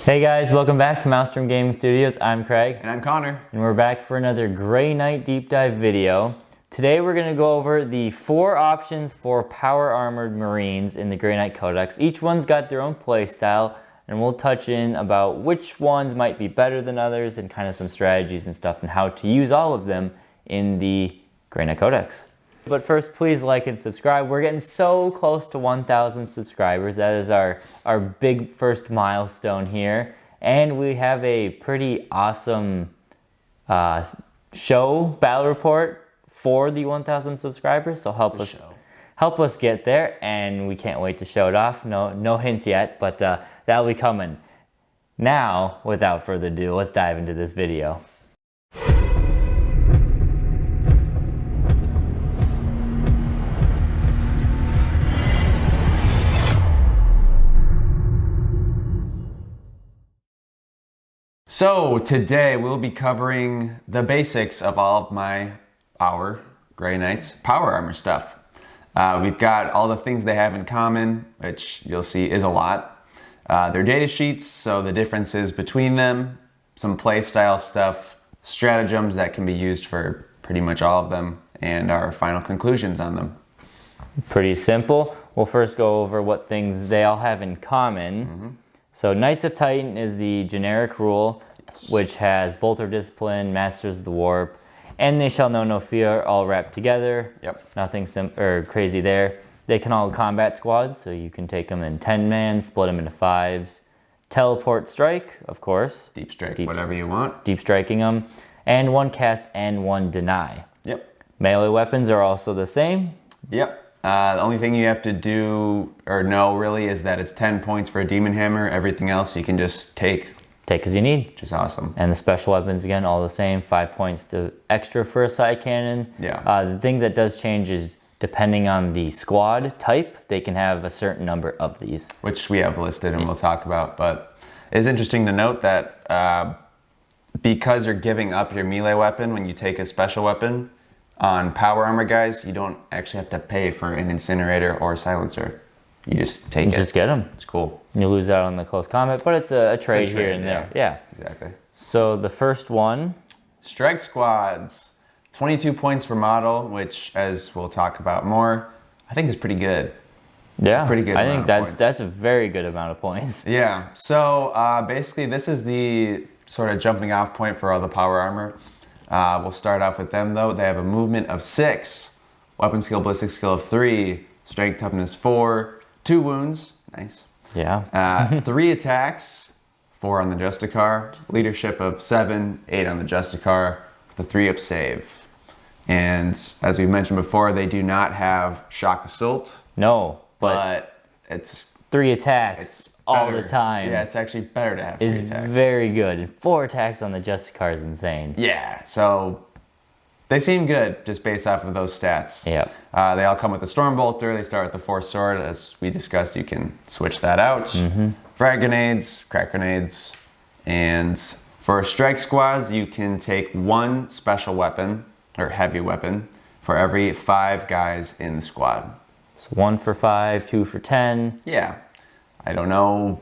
Hey guys, welcome back to Maelstrom Gaming Studios. I'm Craig. And I'm Connor. And we're back for another Grey Knight deep dive video. Today we're going to go over the 4 options for power armored Marines in the Grey Knight Codex. Each one's got their own playstyle, and we'll touch in about which ones might be better than others and kind of some strategies and stuff and how to use all of them in the Grey Knight Codex. But first, please like and subscribe. We're getting so close to 1,000 subscribers. That is our big first milestone here. And we have a pretty awesome show battle report for the 1,000 subscribers. So help us get there, and we can't wait to show it off. No hints yet, but that'll be coming. Now, without further ado, let's dive into this video. So today we'll be covering the basics of all of our Grey Knights power armor stuff. We've got all the things they have in common, which you'll see is a lot. Their data sheets, so the differences between them, some playstyle stuff, stratagems that can be used for pretty much all of them, and our final conclusions on them. Pretty simple. We'll first go over what things they all have in common. So Knights of Titan is the generic rule, which has Bolter Discipline, Masters of the Warp, and They Shall Know No Fear all wrapped together. Nothing crazy there. They can all combat squads, so you can take them in 10-man, split them into 5s. Teleport Strike, of course. Deep Strike, whatever you want. Deep striking them. And 1 cast and 1 deny. Melee weapons are also the same. The only thing you have to do, or know really, is that it's 10 points for a Demon Hammer. Everything else you can just take. Take as you need. Which is awesome. And the special weapons, again, all the same. 5 points to extra for a side cannon. The thing that does change is, depending on the squad type, they can have a certain number of these. Which we have listed and we'll talk about. But it's interesting to note that because you're giving up your melee weapon when you take a special weapon, on power armor guys, you don't actually have to pay for an incinerator or a silencer. You just take it. Just get them. It's cool. You lose out on the close combat, but it's a trade here and there. Yeah, exactly. So the first one, Strike Squads. 22 points per model, which, as we'll talk about more, I think is pretty good. Yeah, pretty good. I think that's a very good amount of points. Yeah. So basically, this is the sort of jumping off point for all the power armor. We'll start off with them though. They have a movement of 6, weapon skill, ballistic skill of 3, strength toughness 4, 2 wounds, nice. 3 attacks, 4 on the Justicar, leadership of 7, 8 on the Justicar, with a 3-up save. And as we mentioned before, they do not have shock assault. No, but it's 3 attacks all the time. Yeah, it's actually better to have 3 attacks. It's very good. And 4 attacks on the Justicar is insane. Yeah, so they seem good just based off of those stats. They all come with a Storm Bolter. They start with the Force Sword. As we discussed, you can switch that out. Frag grenades, crack grenades. And for Strike Squads, you can take 1 special weapon, or heavy weapon, for every 5 guys in the squad. So 1 for 5, 2 for 10. Yeah. I don't know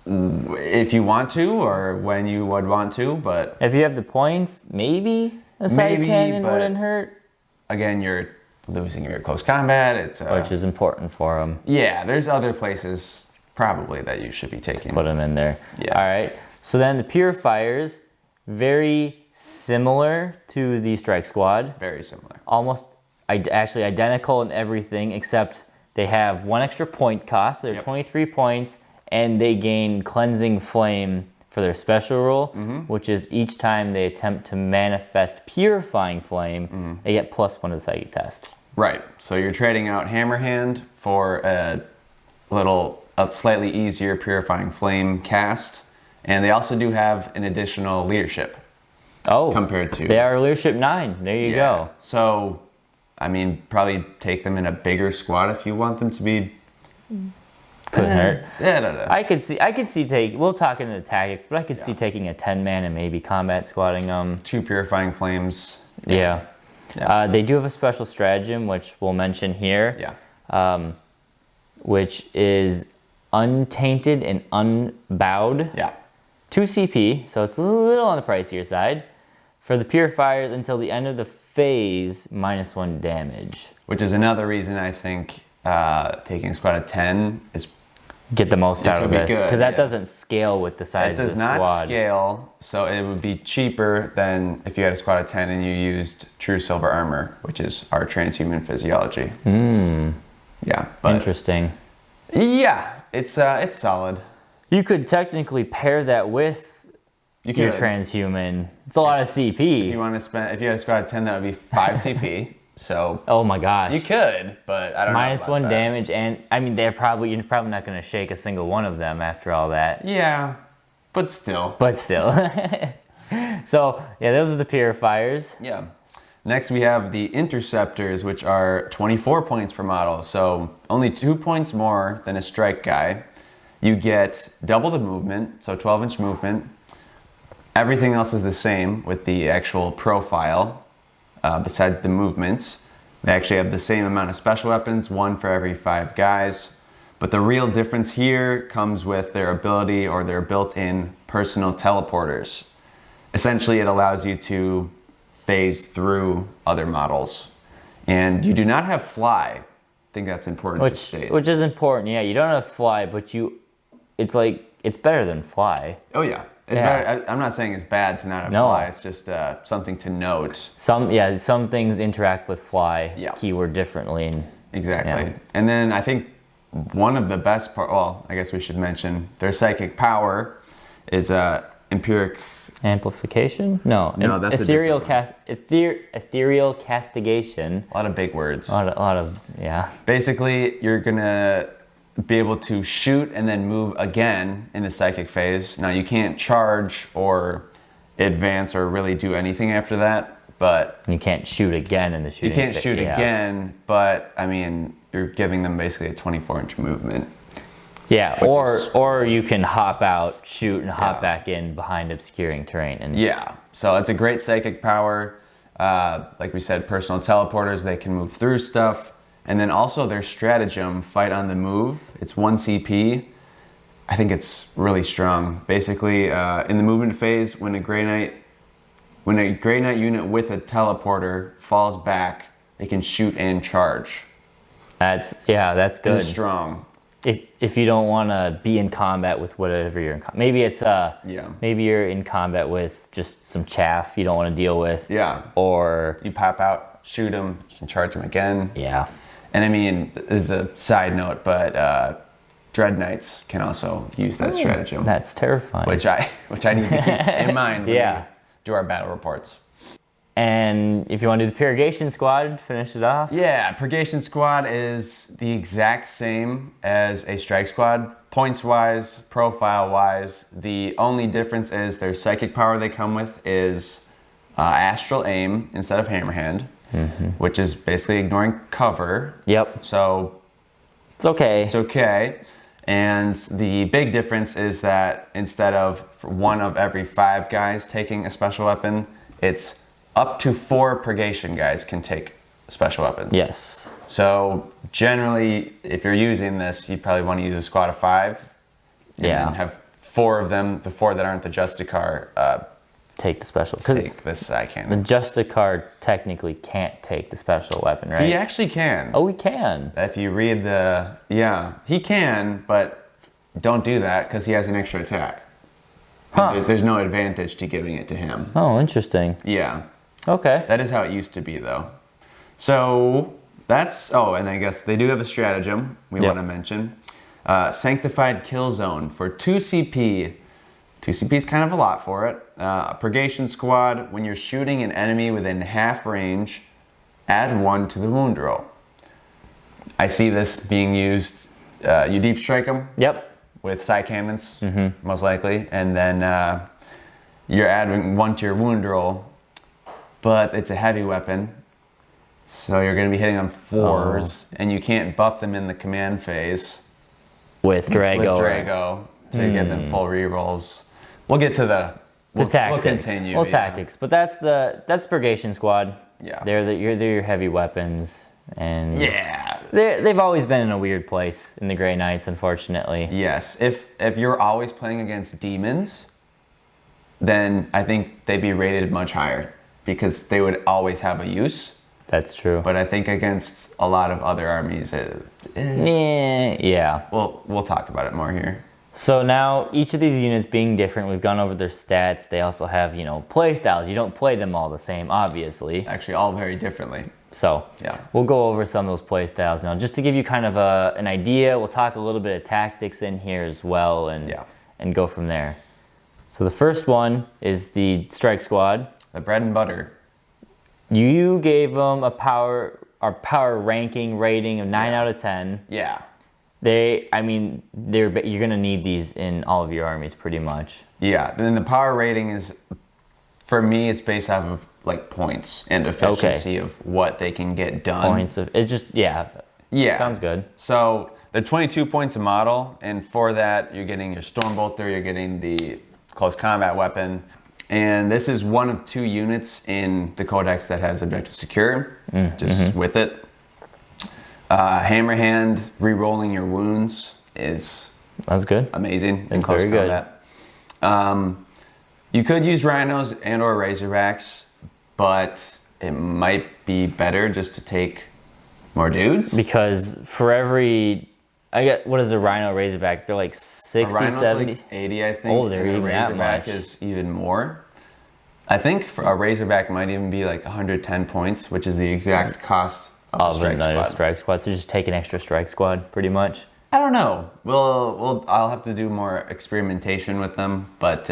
if you want to or when you would want to, but... If you have the points, maybe a side cannon wouldn't hurt. Again, you're losing your close combat. Which is important for them. Yeah, there's other places probably that you should be taking. Put them in there. Yeah. All right. So then the Purifiers, very similar to the Strike Squad. Very similar. Almost actually identical in everything, except they have 1 extra point cost. They're 23 points, and they gain Cleansing Flame for their special rule, which is each time they attempt to manifest Purifying Flame, they get +1 to the psychic test. Right. So you're trading out Hammer Hand for a slightly easier Purifying Flame cast, and they also do have an additional leadership. Compared to... They are leadership 9. There you go. So... I mean, probably take them in a bigger squad if you want them to be. Couldn't hurt. Yeah, I could see we'll talk into the tactics, but I could see taking a 10-man and maybe combat squatting them. 2 Purifying Flames. They do have a special stratagem, which we'll mention here. Which is untainted and unbowed. Yeah. 2 CP, so it's a little on the pricier side. For the Purifiers, until the end of the phase, -1 damage. Which is another reason I think taking a squad of 10 is Get the most out of could be this, good, because that yeah. doesn't scale with the size It of does the not squad. scale, so it would be cheaper than if you had a squad of 10 and you used true silver armor, which is our transhuman physiology. Yeah, but Interesting. yeah, it's solid. You could technically pair that with your could. transhuman. It's a lot of CP. If you had a squad of 10, that would be 5 CP. So Oh my gosh. you could, but I don't know. -1 about that. damage, and I mean you're probably not going to shake a single one of them after all that. Yeah, but still. But still. So yeah, those are the Purifiers. Yeah. Next we have the Interceptors, which are 24 points per model, so only 2 points more than a strike guy. You get double the movement, so 12-inch movement. Everything else is the same with the actual profile, besides the movements. They actually have the same amount of special weapons, 1 for every 5 guys. But the real difference here comes with their ability or their built-in personal teleporters. Essentially, it allows you to phase through other models. And you do not have fly. I think that's important to state. Which is important, yeah. You don't have fly, but it's better than fly. Oh yeah. It's Yeah. better. I'm not saying it's bad to not have No. fly. It's just something to note. Some things interact with fly Yeah. keyword differently. And Exactly. Yeah. And then I think one of the best part, well, I guess we should mention their psychic power is empiric. amplification? No, that's a ethereal different ethereal castigation. A lot of big words. A lot of yeah. Basically, you're gonna be able to shoot and then move again in the psychic phase. Now you can't charge or advance or really do anything after that, but You can't shoot again in the shooting. you can't phase, shoot yeah. again, but I mean, you're giving them basically a 24-inch movement. Yeah, is- or you can hop out, shoot, and hop Yeah. back in behind obscuring terrain. And Yeah, so it's a great psychic power. Like we said, personal teleporters, they can move through stuff. And then also their stratagem, fight on the move. It's 1 CP. I think it's really strong. Basically, in the movement phase, when a Grey Knight unit with a teleporter falls back, they can shoot and charge. that's good. It's strong. If you don't want to be in combat with whatever you're in maybe it's maybe you're in combat with just some chaff you don't want to deal with. Yeah. Or You pop out, shoot them, you can charge them again. yeah. And I mean, as a side note, but Dread Knights can also use that stratagem, That's terrifying. which I need to keep in mind when Yeah. we do our battle reports. And if you want to do the Purgation Squad, finish it off. Yeah, Purgation Squad is the exact same as a Strike Squad. Points-wise, profile-wise, the only difference is their psychic power they come with is Astral Aim instead of Hammerhand, which is basically ignoring cover. Yep. So It's okay. it's okay. And the big difference is that instead of 1 of every 5 guys taking a special weapon, it's up to 4 Purgation guys can take special weapons. Yes. So generally, if you're using this, you probably want to use a squad of 5. And then have 4 of them, the 4 that aren't the Justicar, Take the special. 'Cause take this the cannon. Justicar technically can't take the special weapon, right? He actually can. Oh, he can. If you read he can, but don't do that because he has an extra attack. Huh. There's no advantage to giving it to him. Oh, interesting. Yeah, Okay. that is how it used to be though. So that's, and I guess they do have a stratagem we Yep. want to mention. Sanctified Kill Zone for 2 CP. 2 CP is kind of a lot for it. Purgation Squad, when you're shooting an enemy within half range, add 1 to the wound roll. I see this being used, you deep strike them Yep. with side cannons, most likely, and then you're adding 1 to your wound roll, but it's a heavy weapon, so you're going to be hitting on 4s, and you can't buff them in the command phase With Drago. with Drago to give them full rerolls. We'll get to the tactics. We'll continue. Well, yeah. tactics, but that's Purgation Squad. Yeah. They're your heavy weapons. And Yeah. they've always been in a weird place in the Grey Knights, unfortunately. Yes. If you're always playing against demons, then I think they'd be rated much higher because they would always have a use. That's true. But I think against a lot of other armies, yeah. we'll talk about it more here. So now each of these units being different, we've gone over their stats. They also have, you know, play styles. You don't play them all the same, obviously. Actually, all very differently. So Yeah. we'll go over some of those play styles now. Just to give you kind of an idea, we'll talk a little bit of tactics in here as well and go from there. So the first one is the Strike Squad. The bread and butter. You gave them a power ranking rating of 9 out of 10. Yeah. You're gonna need these in all of your armies pretty much. Yeah. Then the power rating is, for me, it's based off of like points and efficiency of what they can get done. Yeah. Sounds good. So they're 22 points a model, and for that you're getting your Stormbolter, you're getting the close combat weapon, and this is one of 2 units in the Codex that has objective secure, with it. Hammerhand, re-rolling your wounds is good. Amazing in close combat. You could use Rhinos and or Razorbacks, but it might be better just to take more dudes. Because for every, what is a Rhino Razorback? They're like 60, a Rhino's 70? Like 80, I think. Oh, they're and even a that Razorback much. is even more. I think for a Razorback might even be like 110 points, which is the exact cost of a Strike Squad. So just take an extra Strike Squad, pretty much. I don't know. I'll have to do more experimentation with them, but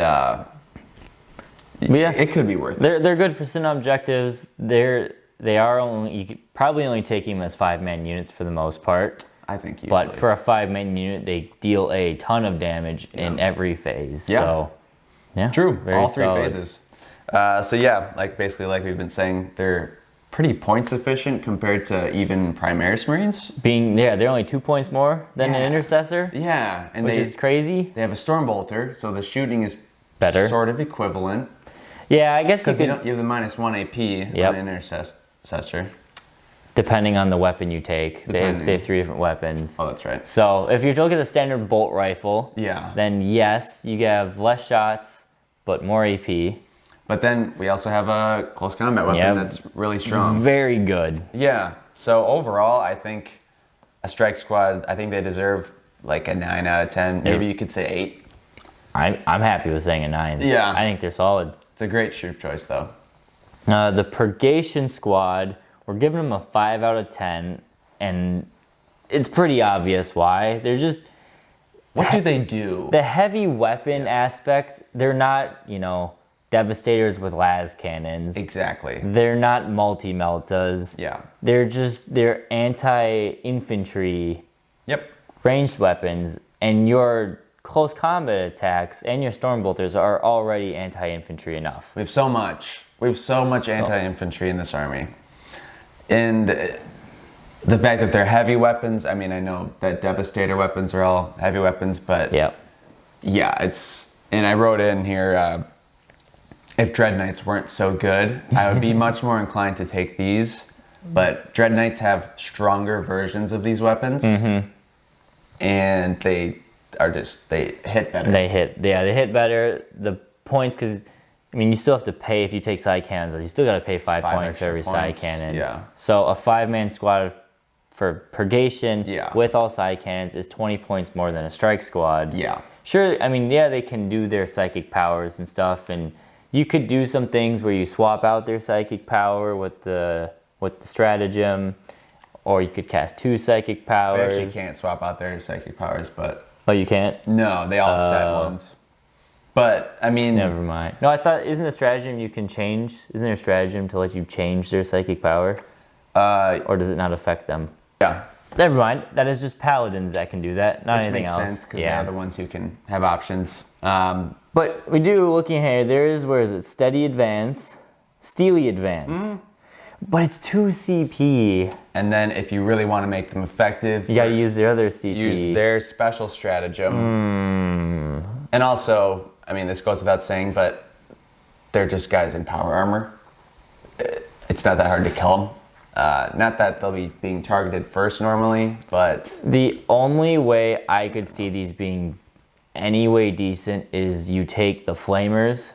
yeah, it could be worth it. They're good for sitting objectives. You could probably only take them as 5-man units for the most part. I think usually. But for a 5-man unit, they deal a ton of damage in every phase. Yeah. So, yeah. True. All 3 solid. phases. So yeah, like we've been saying, they're pretty points efficient compared to even Primaris Marines. They're only 2 points more than an Intercessor. Yeah, and which is crazy. They have a Stormbolter, so the shooting is better, sort of equivalent. Yeah, I guess because you have the -1 AP on an Intercessor. Depending on the weapon you take, they have 3 different weapons. Oh, that's right. So if you look at the standard bolt rifle, then yes, you have less shots, but more AP. But then we also have a close combat weapon that's really strong. Very good. Yeah. So overall, I think a Strike Squad, I think they deserve like a 9 out of 10. Maybe you could say 8. I'm happy with saying a 9. Yeah. I think they're solid. It's a great shoot choice, though. The Purgation Squad, we're giving them a 5 out of 10, and it's pretty obvious why. They're just... What do they do? The heavy weapon aspect, they're not, Devastators with las cannons. Exactly. They're not multi-meltas. Yeah. They're anti-infantry ranged weapons, and your close combat attacks and your Stormbolters are already anti-infantry enough. We have so much anti-infantry in this army. And the fact that they're heavy weapons, I mean, I know that Devastator weapons are all heavy weapons, but yeah, and I wrote in here, if Dread Knights weren't so good, I would be much more inclined to take these. But Dread Knights have stronger versions of these weapons, and they hit better. They hit better. The points, because you still have to pay if you take side cannons. You still got to pay 5 points for every side cannon. Yeah. So a 5-man squad for Purgation with all side cannons is 20 points more than a Strike Squad. Yeah. Sure. They can do their psychic powers and stuff, and you could do some things where you swap out their psychic power with the stratagem, or you could cast 2 psychic powers. They actually can't swap out their psychic powers, but... Oh, you can't? No, they all have set ones. But, I mean... Never mind. No, I thought, isn't a stratagem you can change? Isn't there a stratagem to let you change their psychic power? Or does it not affect them? Yeah. Never mind. That is just paladins that can do that, not anything else. Which makes sense, because they're the ones who can have options. But we do, looking ahead, there is, where is it? Steady Advance, Steely Advance. But it's 2 CP. And then if you really want to make them effective... You gotta use their other CP. Use their special stratagem. And also, this goes without saying, but they're just guys in power armor. It's not that hard to kill Not that they'll be being targeted first normally, but The only way I could see these being any way decent is you take the flamers.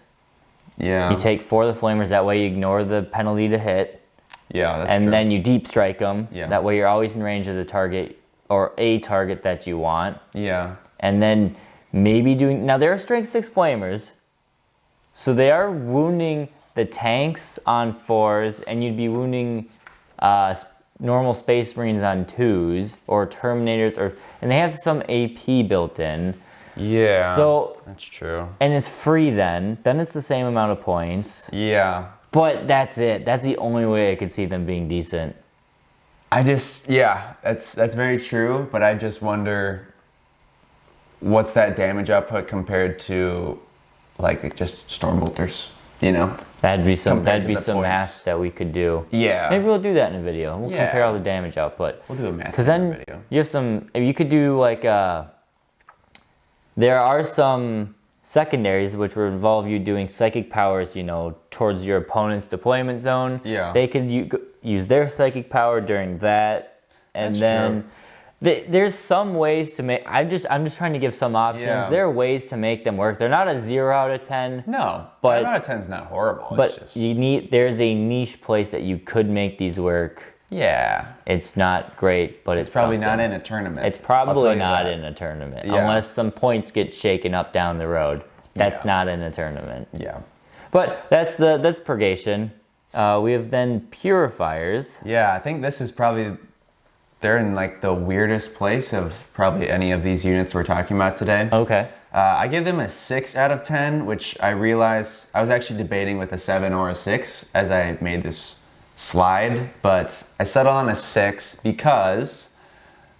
yeah. You take 4 of the flamers, that way you ignore the penalty to hit. Yeah, that's And true. then you deep strike them. Yeah. That way you're always in range of the target or a target that you want. Yeah. And then maybe doing, now there are strength 6 flamers, so they are wounding the tanks on 4s, and you'd be wounding normal Space Marines on 2s or Terminators, and they have some AP built in. Yeah. So, that's true. and it's free then it's the same amount of points. Yeah. But that's it. That's the only way I could see them being decent. Yeah, that's very true, but I just wonder what's that damage output compared to like just Stormbolters, you know? That'd be some Compared to the points. math that we could do. Yeah. Maybe we'll do that in a video. We'll Yeah. compare all the damage output. We'll do a math Because then video. you have some, you could do like, there are some secondaries which would involve you doing psychic powers, you know, towards your opponent's deployment zone. Yeah. They could use their psychic power during that. And That's then there's some ways to make, I'm just trying to give some options. Yeah. There are ways to make them work. They're not a 0 out of 10. No, But- 5 out of 10 is not horrible. But It's just, there's a niche place that you could make these work. yeah. It's not great, but it's Probably something. not in a tournament. It's I'll probably tell you not that. in a tournament, Yeah. unless some points get shaken up down the road. That's Yeah. not in a tournament. Yeah. But that's Purgation. We have then Purifiers. Yeah, I think this is probably, they're in like the weirdest place of probably any of these units we're talking about today. Okay. I give them a 6 out of 10, which I realized I was actually debating with a 7 or a 6 as I made this slide, but I settled on a 6 because,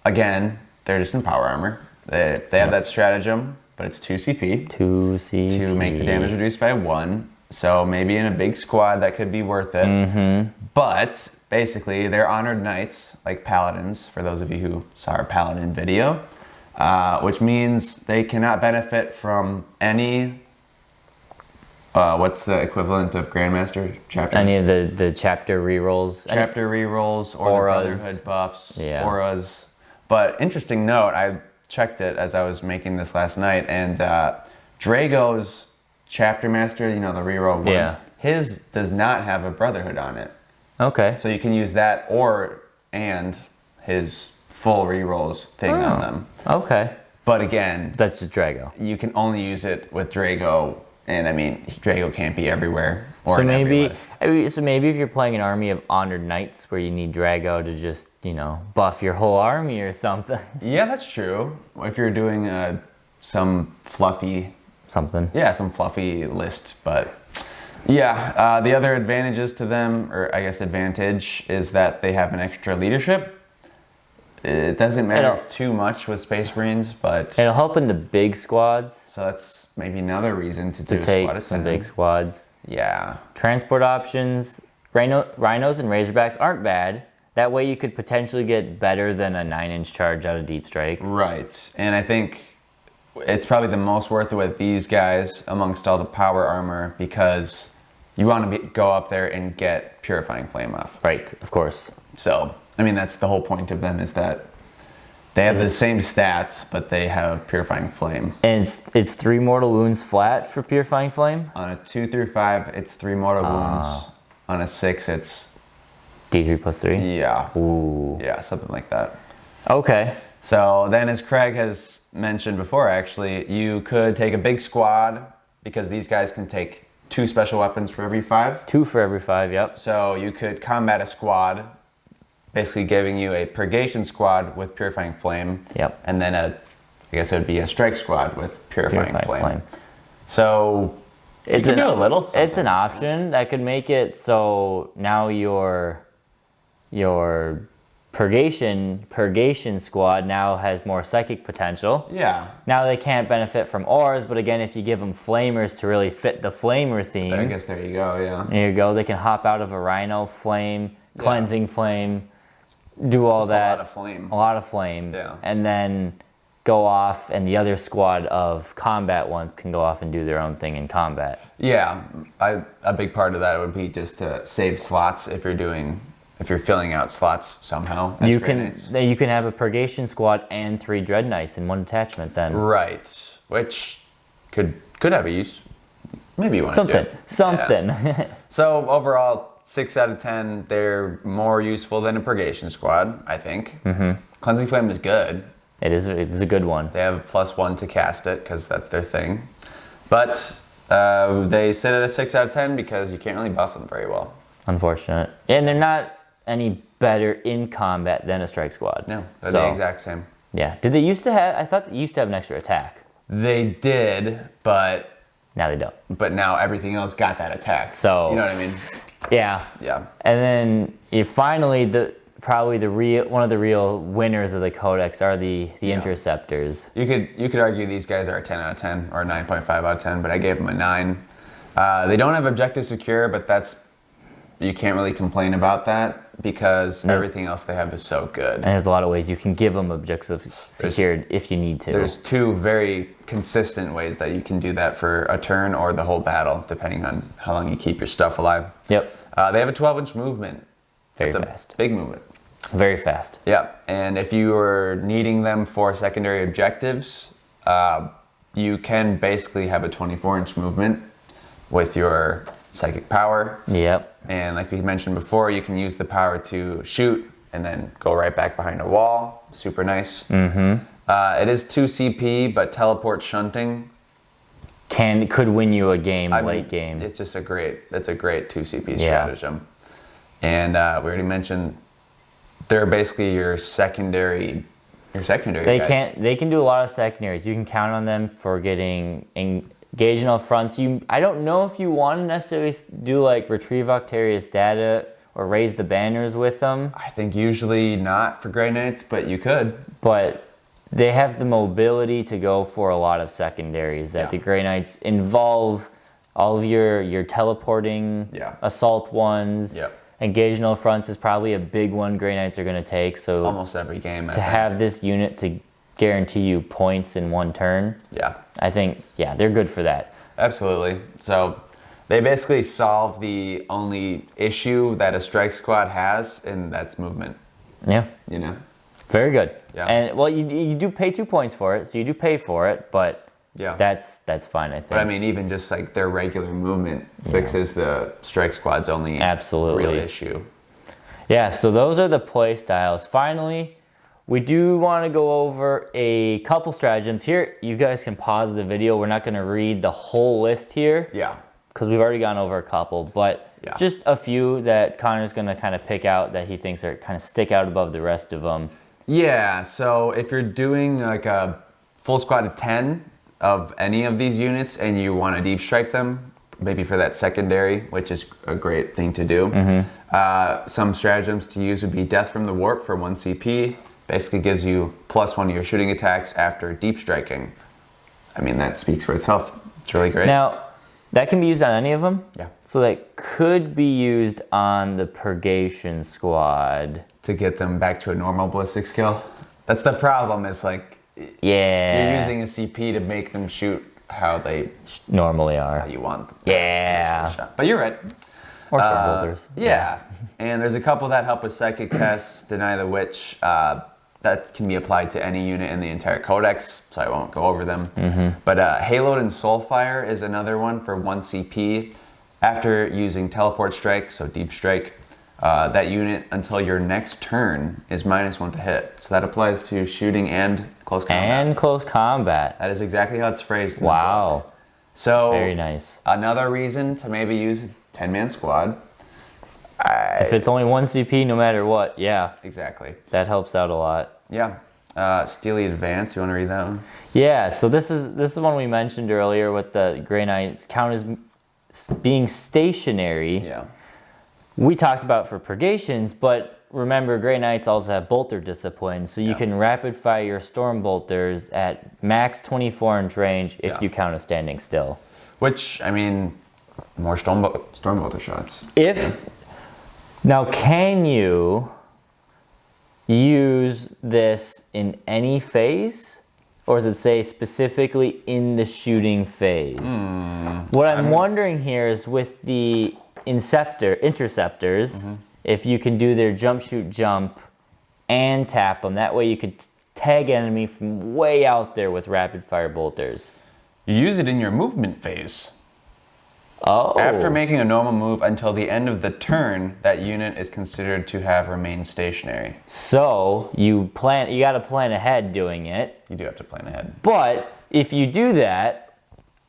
again, they're just in power armor. They have that stratagem, but it's 2 CP 2 C. to make the damage reduced by 1. So maybe in a big squad that could be worth it. But basically, they're honored knights, like paladins, for those of you who saw our paladin video, which means they cannot benefit from any, what's the equivalent of Grandmaster chapters? Any of the chapter rerolls. Chapter rerolls or Auras. the Brotherhood buffs, Yeah. auras. But interesting note, I checked it as I was making this last night, and Drago's chapter master, you know, the reroll ones, Yeah. his does not have a Brotherhood on it. Okay. So you can use that and his full rerolls thing on them. Okay. But again, That's just Drago. you can only use it with Drago, and I mean, Drago can't be everywhere or So in every maybe, list. so maybe if you're playing an army of honored knights where you need Drago to just, you know, buff your whole army or something. Yeah, that's true. If you're doing some fluffy list, but yeah, the other advantages to them, or I guess advantage, is that they have an extra leadership. It doesn't matter too much with Space Marines, but It'll help in the big squads so that's maybe another reason to do to a take squad some attendant. big squads. Yeah, Transport options, rhinos and razorbacks aren't bad. That way you could potentially get better than a 9-inch charge out of Deep Strike. right. And I think it's probably the most worth it with these guys amongst all the power armor because you want to go up there and get Purifying Flame off. Right, of course. So, I mean, that's the whole point of them is that they have the same stats, but they have Purifying Flame. And it's 3 mortal wounds flat for Purifying Flame. On a 2 through 5, it's 3 mortal wounds. On a 6, it's, D3 plus 3. yeah. Ooh. Yeah, something like that. Okay. So then, as Craig has mentioned before, actually, you could take a big squad because these guys can take 2 special weapons for every 5. 2 for every 5, yep. So you could combat a squad, basically giving you a Purgation Squad with Purifying Flame. Yep. And then I guess it would be a Strike Squad with Purifying Flame. So you It's can do a little something. It's an option that could make it so now your Purgation Squad now has more psychic potential. Yeah. Now they can't benefit from ores, but again, if you give them flamers to really fit the flamer theme, I guess there you go, yeah. there you go. They can hop out of a rhino flame, cleansing flame, do all Just that. a lot of flame. A lot of flame. Yeah. And then go off, and the other squad of combat ones can go off and do their own thing in combat. Yeah, a big part of that would be just to save slots if if you're filling out slots somehow. As You Grey can Knights. you can have a Purgation Squad and 3 Dread Knights in one detachment then. Right, which could have a use. Maybe you want Something. to do it. Something. Yeah. So overall, 6 out of 10. They're more useful than a Purgation Squad, I think. Cleansing Flame is good. It is a good one. They have a +1 to cast it because that's their thing. But they sit at a 6 out of 10 because you can't really buff them very well. Unfortunate. And they're not any better in combat than a Strike Squad. No, they're the exact same. Yeah. Did they used to have, I thought they used to have an extra attack. They did, but Now they don't. now everything else got that attack. So, you know what I mean? Yeah. Yeah. And then finally, probably one of the real winners of the Codex are the Interceptors. You could argue these guys are a 10 out of 10 or a 9.5 out of 10, but I gave them a 9. They don't have objective secure, but you can't really complain about that because everything else they have is so good. And there's a lot of ways you can give them objective secured if you need to. There's 2 very consistent ways that you can do that for a turn or the whole battle, depending on how long you keep your stuff alive. Yep. They have a 12-inch movement. Very That's fast. a big movement. Very fast. Yeah, and if you are needing them for secondary objectives, you can basically have a 24-inch movement with your psychic power. Yep. And like we mentioned before, you can use the power to shoot and then go right back behind a wall. Super nice. It is 2 CP, but teleport shunting Could win you a game late game. It's just a great 2 CP stratagem. And we already mentioned they're basically your secondary guys. They can do a lot of secondaries. You can count on them for getting engaged on fronts. I don't know if you want to necessarily do like retrieve Octarius data or raise the banners with them. I think usually not for Grey Knights, but you could. But they have the mobility to go for a lot of secondaries that the Grey Knights involve all of your teleporting assault ones. Yep. Engaged fronts is probably a big one Grey Knights are going to take. So almost every game. to have this unit to guarantee you points in one turn. Yeah. I think, they're good for that. Absolutely. So they basically solve the only issue that a strike squad has, and that's movement. Yeah. You know? Very good. Yeah. And, well, you do pay 2 points for it, so you do pay for it, but that's fine, I think. But I mean, even just like their regular movement fixes the strike squad's only real issue. Yeah, so those are the play styles. Finally, we do want to go over a couple stratagems. Here, you guys can pause the video. We're not going to read the whole list here. Yeah. Because we've already gone over a couple, but just a few that Connor's going to kind of pick out that he thinks are kind of stick out above the rest of them. Yeah, so if you're doing like a full squad of 10 of any of these units and you want to deep strike them, maybe for that secondary, which is a great thing to do. Some stratagems to use would be Death from the Warp for 1 CP. Basically gives you +1 to your shooting attacks after deep striking. I mean, that speaks for itself. It's really great. Now, that can be used on any of them? Yeah. So that could be used on the Purgation Squad. To get them back to a normal ballistic skill. That's the problem, is like, you're using a CP to make them shoot how they normally are. How you want. But you're right. Or storm bolters. Yeah. And there's a couple that help with psychic tests, Deny the Witch. That can be applied to any unit in the entire codex, so I won't go over them. But Haloed and Soulfire is another one for 1 CP. After using Teleport Strike, so Deep Strike, that unit until your next turn is -1 to hit. So that applies to shooting and close combat. That is exactly how it's phrased. Wow. So very nice. Another reason to maybe use a 10-man squad. If it's only 1 CP, no matter what, Exactly. That helps out a lot. Yeah. Steely Advance, you want to read that one? Yeah, so this is one we mentioned earlier with the Grey Knights count as being stationary. Yeah. We talked about for purgations, but remember Grey Knights also have bolter discipline, so you can rapid fire your storm bolters at max 24-inch range if you count as standing still. Which, I mean, more storm bolter shots. Now, can you use this in any phase? Or does it say specifically in the shooting phase? What I'm wondering here is with the interceptors, if you can do their jump, shoot, jump, and tap them. That way you could tag enemy from way out there with rapid fire bolters. You use it in your movement phase. Oh. After making a normal move until the end of the turn, that unit is considered to have remained stationary. So you gotta plan ahead doing it. You do have to plan ahead. But if you do that,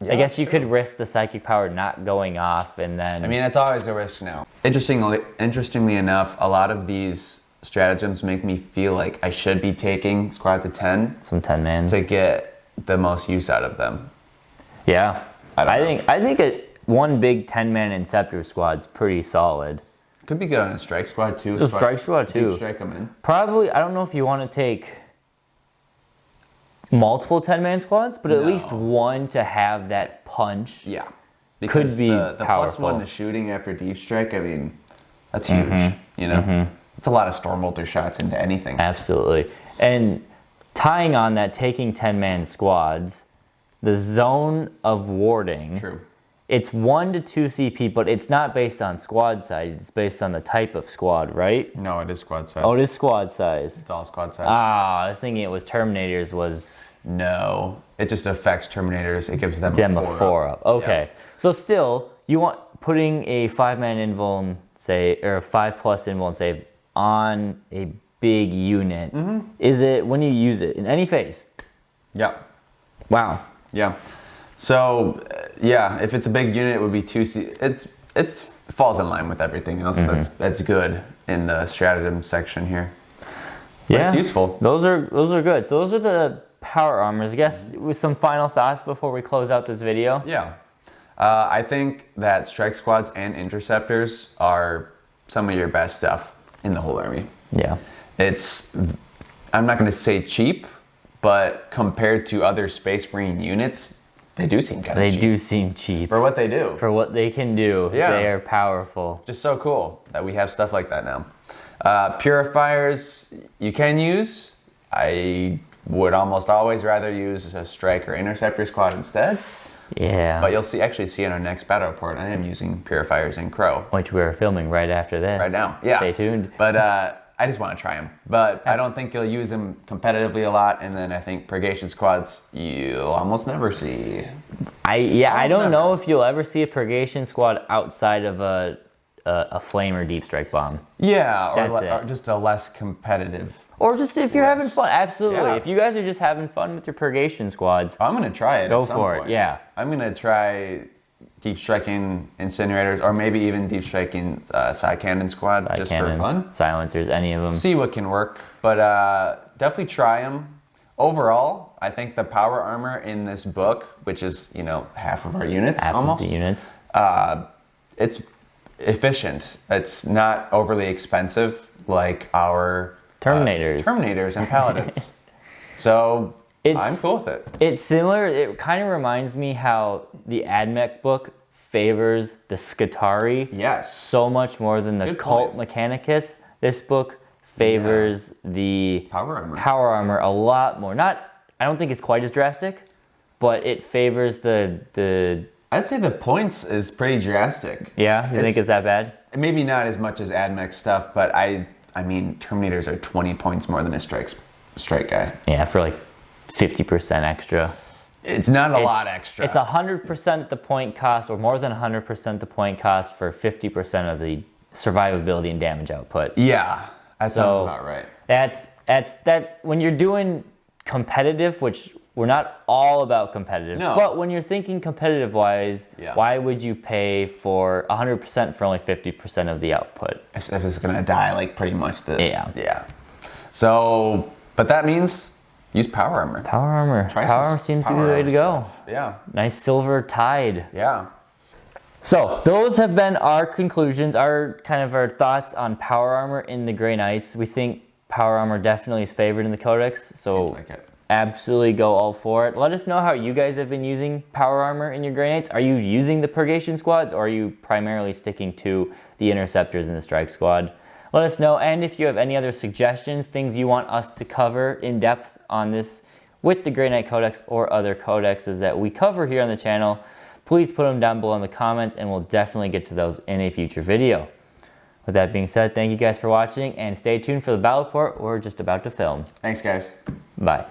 Yeah, I guess you true. could risk the psychic power not going off, and then... I mean, it's always a risk now. Interestingly enough, a lot of these stratagems make me feel like I should be taking squad to 10 some 10-mans. to get the most use out of them. Yeah. I think one big 10-man Inceptor squad's pretty solid. Could be good on a strike squad too. The strike squad too. Deep strike them in. Probably, I don't know if you want to take multiple 10-man squads, but at No. least one to have that punch. Yeah. Could be the plus powerful. 1 to shooting after deep strike, I mean, that's huge, you know? It's a lot of storm bolter shots into anything. Absolutely. And tying on that, taking 10-man squads, the zone of warding. True. It's 1 to 2 CP, but it's not based on squad size. It's based on the type of squad, right? No, it is squad size. Oh, it is squad size. It's all squad size. Ah, I was thinking it was Terminators was No, it just affects Terminators. It gives them a 4 up. Okay. Yeah. So still, you want putting a 5-man invuln save, or a 5+ invuln save on a big unit. Is it when you use it in any phase? Yeah. Wow. Yeah. So, yeah, if it's a big unit, it would be 2C. It falls in line with everything else. That's good in the stratagem section here. But Yeah, it's useful. Those are good. So those are the power armors. I guess with some final thoughts before we close out this video. Yeah. I think that strike squads and interceptors are some of your best stuff in the whole army. Yeah. It's, I'm not going to say cheap, but compared to other Space Marine units, they do seem kind of cheap. They do seem cheap. For what they do. For what they can do. Yeah. They are powerful. Just so cool that we have stuff like that now. Purifiers you can use. I would almost always rather use a strike or interceptor squad instead. Yeah. But you'll actually see in our next battle report, I am using Purifiers in Crow. Which we're filming right after this. Right now, yeah. Stay tuned. But I just want to try them. But I don't think you'll use them competitively a lot. And then I think Purgation Squads, you'll almost never see. I don't never. know if you'll ever see a Purgation squad outside of a flame or deep strike bomb. Yeah, That's or it. just a less competitive. Or just if you're having fun. Absolutely. Yeah. If you guys are just having fun with your Purgation squads, I'm going to try it. Go at some for it, point. yeah. I'm going to try deep striking incinerators or maybe even deep striking side cannon squad side just cannons, for fun. silencers, any of them. See what can work. But definitely try them. Overall, I think the power armor in this book, which is, half of our units Half almost. of the units. It's efficient. It's not overly expensive like our Terminators and Paladins. So I'm cool with it. It's similar. It kind of reminds me how the AdMech book favors the Scutari Yes. so much more than the Good Cult point. Mechanicus. This book favors the Power armor. power armor a lot more. I don't think it's quite as drastic, but it favors the I'd say the points is pretty drastic. yeah, you think it's that bad? Maybe not as much as AdMech stuff, but I mean, Terminators are 20 points more than a strike guy. Yeah, for like 50% extra. It's not a lot extra. It's 100% the point cost, or more than 100% the point cost for 50% of the survivability and damage output. Yeah, that So, sounds about right. That's when you're doing competitive, which we're not all about competitive. No. But when you're thinking competitive wise, Yeah. why would you pay for 100% for only 50% of the output? If it's gonna die, like pretty much the Yeah. So, but that means use power armor. Power armor. Try Power some armor seems to be power the way armor to go. stuff. Yeah, Nice silver tide. yeah. So those have been our conclusions, our thoughts on power armor in the Grey Knights. We think power armor definitely is favored in the Codex, so Seems like it. absolutely go all for it. Let us know how you guys have been using power armor in your Grey Knights. Are you using the Purgation Squads, or are you primarily sticking to the Interceptors and the Strike Squad? Let us know, and if you have any other suggestions, things you want us to cover in depth on this with the Grey Knight Codex or other codexes that we cover here on the channel, please put them down below in the comments, and we'll definitely get to those in a future video. With that being said, thank you guys for watching and stay tuned for the battle report we're just about to film. Thanks, guys. Bye.